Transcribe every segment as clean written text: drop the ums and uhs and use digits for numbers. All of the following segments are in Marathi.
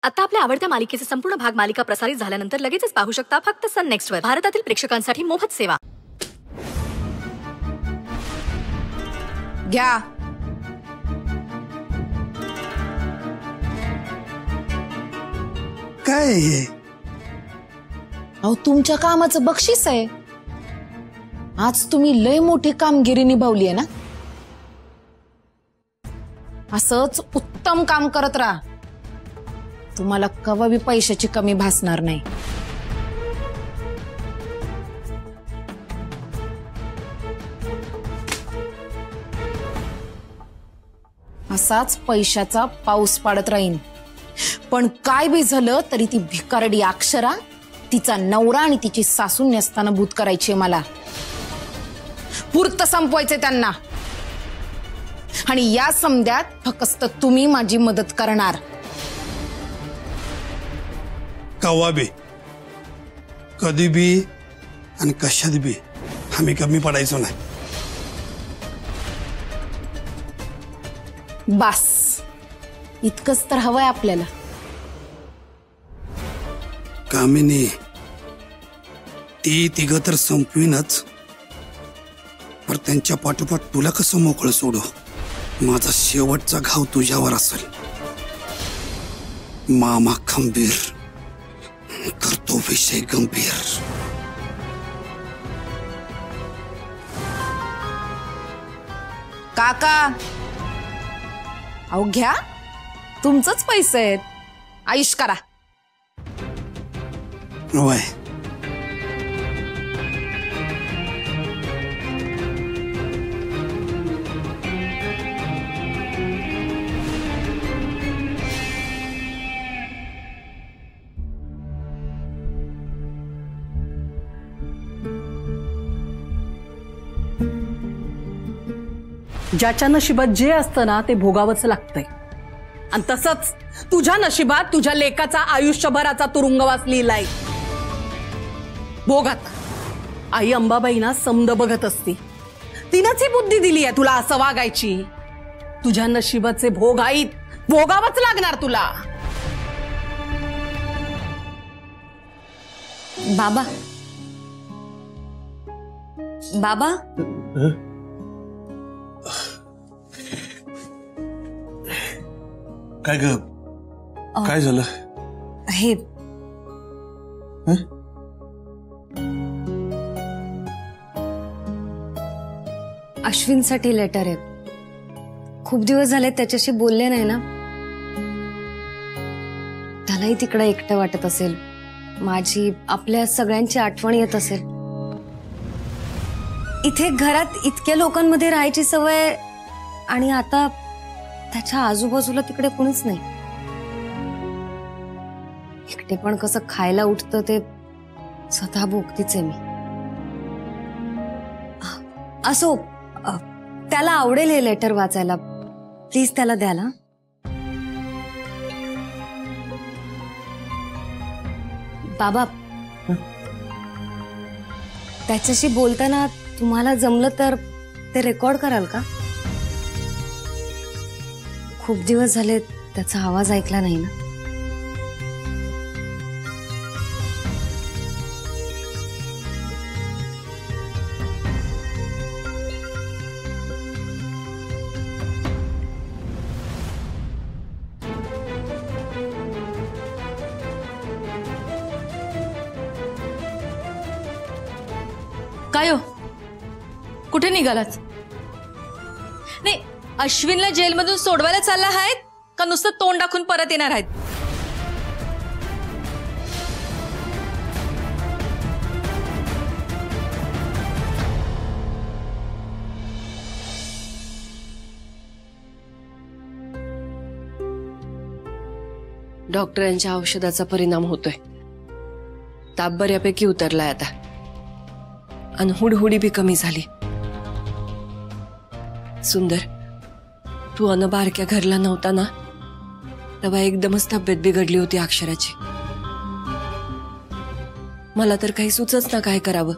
आता आपल्या आवडत्या मालिकेचे संपूर्ण भाग मालिका प्रसारित झाल्यानंतर लगेचच पाहू शकता फक्त सन नेक्स्ट वर. भारतातील प्रेक्षकांसाठी मोफत सेवा. घ्या. काय हे? अहो तुमच्या कामाचं बक्षीस आहे. आज तुम्ही लय मोठी कामगिरी निभावली आहे ना. असंच उत्तम काम करत राहा. तुम्हाला कवा बी पैशाची कमी भासणार नाही. असाच पैशाचा पाऊस पाडत राहीन. पण काय बी झालं तरी ती भिकारडी अक्षरा तिचा नवरा आणि तिची सासू नसताना भूत करायची मला. पुरत संपवायचे त्यांना. आणि या समध्यात फक्त तुम्ही माझी मदत करणार. कवा बी कधी बी आणि कशात बी आम्ही कमी पडायचो नाही. बस इतकंच तर हवंय आपल्याला. कामिनी ती तिघ तर संपवीनच, पर त्यांच्या पाठोपाठ तुला कसं मोकळं सोडू. माझा शेवटचा घाव तुझ्यावर असेल. मामा खंबीर करतो विषय गंभीर. काका अहो घ्या. तुमचंच पैसे आहेत. आयुष करा. वय ज्याच्या नशिबात जे असतं ना ते भोगावंच लागतंय. आणि तसंच तुझ्या नशिबात तुझ्या लेकाचा आयुष्यभराचा तुरुंगवास लिहिलाय. भोग आता. आई अंबाबाई ना समद बघत असती. तिनंच ही बुद्धी दिली आहे तुला असं वागायची. तुझ्या नशिबाचे भोग आहेत. भोगावंच लागणार तुला. बाबा बाबा काय ग? काय झालं? हे अश्विनसाठी लेटर आहे. खूप दिवस झाले त्याच्याशी बोलले नाही ना. त्यालाही तिकडे एकटं वाटत असेल. माझी आपल्या सगळ्यांची आठवण येत असेल. इथे घरात इतक्या लोकांमध्ये राहायची सवय आणि आता त्याच्या आजूबाजूला तिकडे कोणीच नाही. एकटे पण कसं खायला उठतं ते स्वतः भोगतीच आहे मी. असो त्याला आवडेल हे लेटर वाचायला. प्लीज त्याला द्याल. बाबा त्याच्याशी बोलताना तुम्हाला जमलं तर ते रेकॉर्ड कराल का? खूप दिवस झाले त्याचा आवाज ऐकला नाही ना. काय हो कुठे निघालात? नाही अश्विनला जेलमधून सोडवायला चालला आहेत का नुसतं तोंड दाखवून परत येणार आहेत? डॉक्टरांच्या औषधाचा परिणाम होतोय. ताप बऱ्यापैकी उतरलाय आता आणि हुडहुडी बी कमी झाली. सुंदर तू अन बारक्या घरला नव्हता ना तेव्हा एकदमच तब्येत बिघडली होती अक्षराची. मला तर काही सुचच ना काय करावं.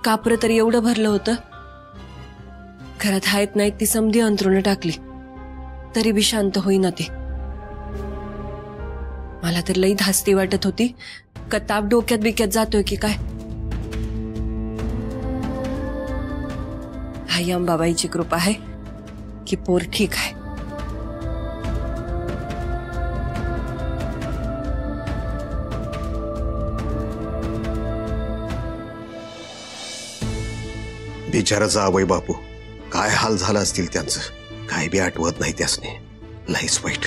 कापरं तरी एवढं भरलं होतं. घरात हायत नाहीत ती समधी अंथरुणं टाकली तरी बी शांत होईना ती. मला तर लई धास्ती वाटत होती का ताप डोक्यात बिक्यात जातोय की काय. आई अंबाबाईची कृपा आहे की पोर ठीक आहे. बिचारा जावई बापू, काय हाल झाला असतील त्यांचं, काय बी आठवत नाही त्यासने. लईच वाईट.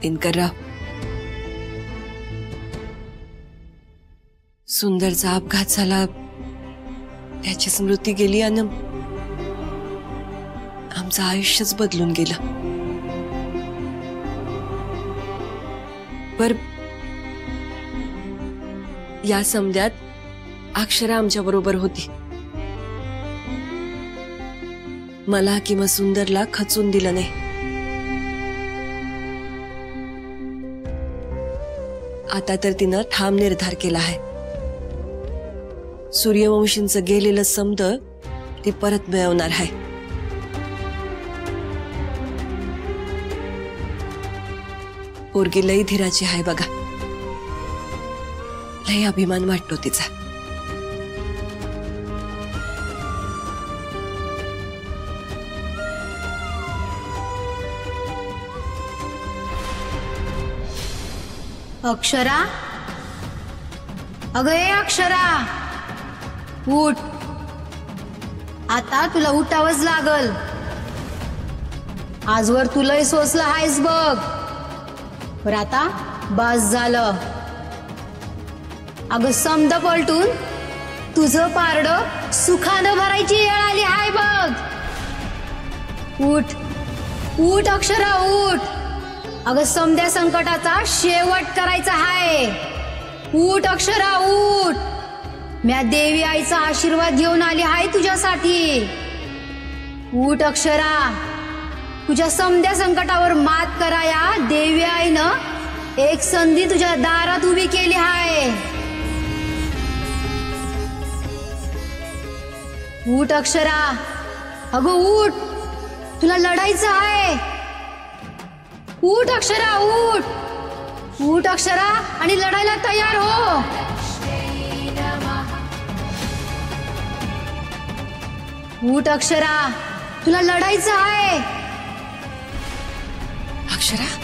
दिनकरराव, सुंदरचा अपघात झाला, त्याची स्मृती गेली आणि आमचं आयुष्यच बदलून गेलं. पर या समध्यात अक्षरा आमच्या बरोबर होती. मला किंवा सुंदरला खचून दिलं नाही. आता तर तिनं ठाम निर्धार केला आहे. सूर्यवंशींचं गेलेलं समद ती परत मिळवणार आहे. पोरगी लई धीराची आहे बघा. लई अभिमान वाटतो तिचा. अक्षरा, अगं ए अक्षरा, उठ. आता तुला उठावंच लागल. आजवर तुलाही सोसलं आहेस बघ. पर आता बस झालं. अगं समद पलटून तुझं पारडं सुखानं भरायची वेळ आली आहे बघ. उठ उठ अक्षरा, उठ. अगं समध्या संकटाचा शेवट करायचा आहे. उठ अक्षरा, उठ. म्या देवी आईचा आशीर्वाद घेऊन आली आहे तुझ्यासाठी. उठ अक्षरा. तुझ्या समध्या संकटावर मात कराया देवी आईनं एक संधी तुझ्या दारात उभी केली आहे. उठ अक्षरा. अगं उठ, तुला लढायचं आहे. उठ अक्षरा, उठ. उठ अक्षरा आणि लढायला तयार हो. उठ अक्षरा, तुला लढायचं आहे. अक्षरा,